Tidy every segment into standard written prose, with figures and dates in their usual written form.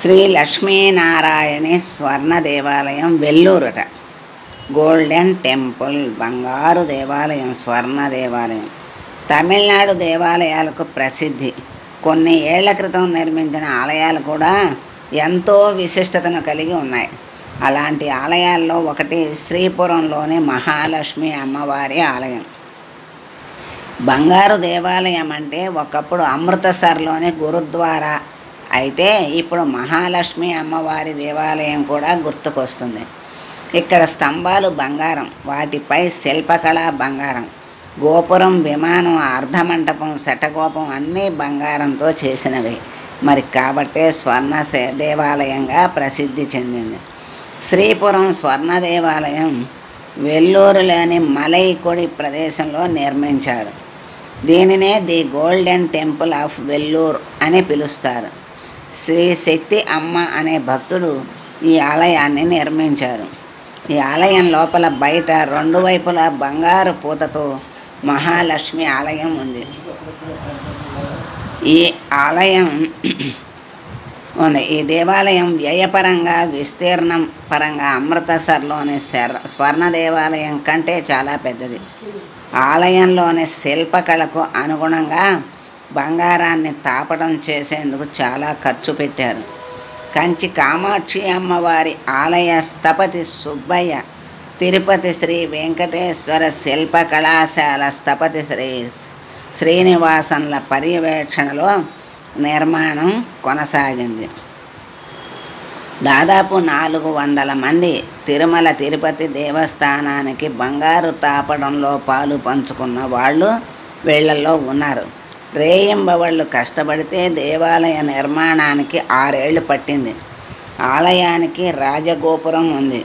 శ్రీ లక్ష్మీనారాయణి స్వర్ణ దేవాలయం వెల్లూరట. Golden temple, బంగారు దేవాలయం, స్వర్ణ దేవాలయం. తమిళనాడు దేవాలయాలకు ప్రసిద్ధి. కొన్ని ఏళ్ల క్రితం నిర్మించిన ఆలయాలు కూడా ఎంతో విశిష్టతను కలిగి ఉన్నాయి. అలాంటి ఆలయాల్లో ఒకటి శ్రీపురంలోని మహాలక్ష్మి అమ్మవారి ఆలయం. బంగారు దేవాలయం అంటే ఒకప్పుడు అమృతసర్లోని గురుద్వారా అయితే ఇప్పుడు మహాలక్ష్మి అమ్మవారి దేవాలయం కూడా గుర్తుకొస్తుంది. ఇక్కడ స్తంభాలు బంగారం, వాటిపై శిల్పకళ బంగారం, గోపురం, విమానం, అర్ధమంటపం, శటగోపం అన్నీ బంగారంతో చేసినవి. మరి కాబట్టే స్వర్ణ దేవాలయంగా ప్రసిద్ధి చెందింది. శ్రీపురం స్వర్ణ దేవాలయం వెల్లూరులోని మలైకొడి ప్రదేశంలో నిర్మించారు. దీనినే the golden temple of Vellore అని పిలుస్తారు. శ్రీ శక్తి అమ్మ అనే భక్తుడు ఈ ఆలయాన్ని నిర్మించారు. ఈ ఆలయం లోపల బయట రెండు వైపులా బంగారు పూతతో మహాలక్ష్మి ఆలయం ఉంది. ఈ ఆలయం ఉంది. ఈ దేవాలయం వ్యయపరంగా, విస్తీర్ణం పరంగా అమృతసర్లోని స్వర్ణ దేవాలయం కంటే చాలా పెద్దది. ఆలయంలోని శిల్పకళకు అనుగుణంగా బంగారాన్ని తాపడం చేసేందుకు చాలా ఖర్చు పెట్టారు. కంచి కామాక్షి అమ్మవారి ఆలయ స్థపతి సుబ్బయ్య, తిరుపతి శ్రీ వెంకటేశ్వర శిల్ప కళాశాల స్థపతి శ్రీనివాసన్ల పర్యవేక్షణలో నిర్మాణం కొనసాగింది. దాదాపు 400 మంది తిరుమల తిరుపతి దేవస్థానానికి బంగారు తాపడంలో పాలు పంచుకున్న వాళ్ళు వీళ్ళల్లో ఉన్నారు. రేయింబవళ్ళు కష్టపడితే దేవాలయ నిర్మాణానికి 6 ఏళ్ళు పట్టింది. ఆలయానికి రాజగోపురం ఉంది.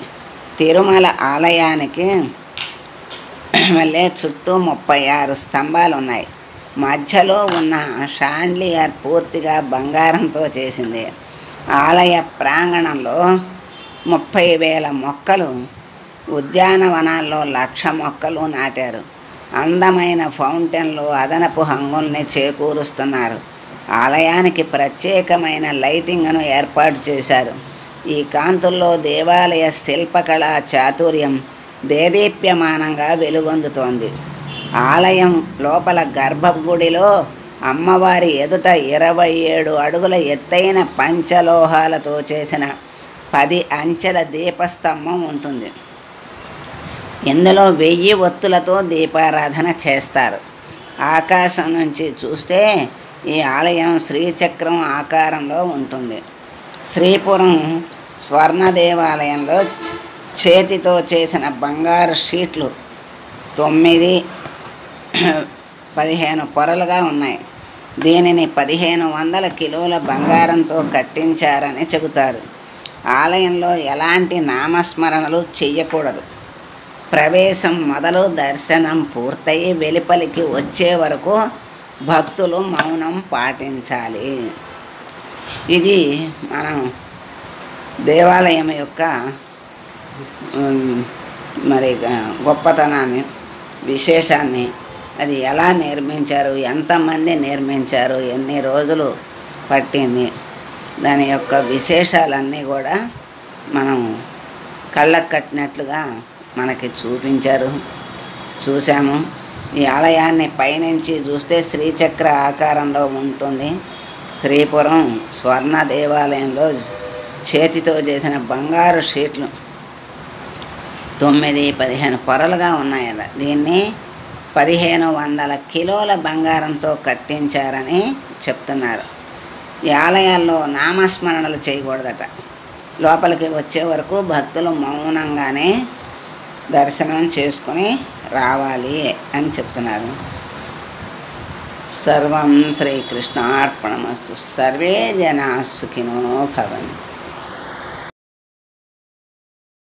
తిరుమల ఆలయానికి మళ్ళీ చుట్టూ 36 స్తంభాలు ఉన్నాయి. మధ్యలో ఉన్న షాండ్లియర్ పూర్తిగా బంగారంతో చేసింది. ఆలయ ప్రాంగణంలో 30,000 మొక్కలు, ఉద్యానవనాల్లో 1,00,000 మొక్కలు నాటారు. అందమైన ఫౌంటైన్లు అదనపు హంగుల్ని చేకూరుస్తున్నారు. ఆలయానికి ప్రత్యేకమైన లైటింగ్ను ఏర్పాటు చేశారు. ఈ కాంతుల్లో దేవాలయ శిల్పకళా చాతుర్యం దేదీప్యమానంగా వెలుగొందుతోంది. ఆలయం లోపల గర్భగుడిలో అమ్మవారి ఎదుట 27 అడుగుల ఎత్తైన పంచలోహాలతో చేసిన 10 అంచెల దీపస్తంభం ఉంటుంది. ఇందులో 1000 ఒత్తులతో దీపారాధన చేస్తారు. ఆకాశం నుంచి చూస్తే ఈ ఆలయం శ్రీచక్రం ఆకారంలో ఉంటుంది. శ్రీపురం స్వర్ణ దేవాలయంలో చేతితో చేసిన బంగారు షీట్లు 9-15 పొరలుగా ఉన్నాయి. దీనిని 1500 కిలోల బంగారంతో కట్టించారని చెబుతారు. ఆలయంలో ఎలాంటి నామస్మరణలు చెయ్యకూడదు. ప్రవేశం మొదలు దర్శనం పూర్తయి వెలుపలికి వచ్చే వరకు భక్తులు మౌనం పాటించాలి. ఇది మనం దేవాలయం యొక్క మరి గొప్పతనాన్ని, విశేషాన్ని, అది ఎలా నిర్మించారు, ఎంతమంది నిర్మించారు, ఎన్ని రోజులు పట్టింది, దాని యొక్క విశేషాలన్నీ కూడా మనం కళ్ళకు కట్టినట్లుగా మనకి చూసాము. ఈ ఆలయాన్ని పైనుంచి చూస్తే శ్రీచక్ర ఆకారంలో ఉంటుంది. శ్రీపురం స్వర్ణ దేవాలయంలో చేతితో చేసిన బంగారు షీట్లు 9-15 పొరలుగా ఉన్నాయట. దీన్ని 1500 కిలోల బంగారంతో కట్టించారని చెప్తున్నారు. ఈ ఆలయాల్లో నామస్మరణలు చేయకూడదట. లోపలికి వచ్చే వరకు భక్తులు మౌనంగానే దర్శనం చేసుకొని రావాలి అని చెప్తున్నారు. సర్వం శ్రీకృష్ణార్పణమస్తు. సర్వే జనా సుఖినో భవంతు.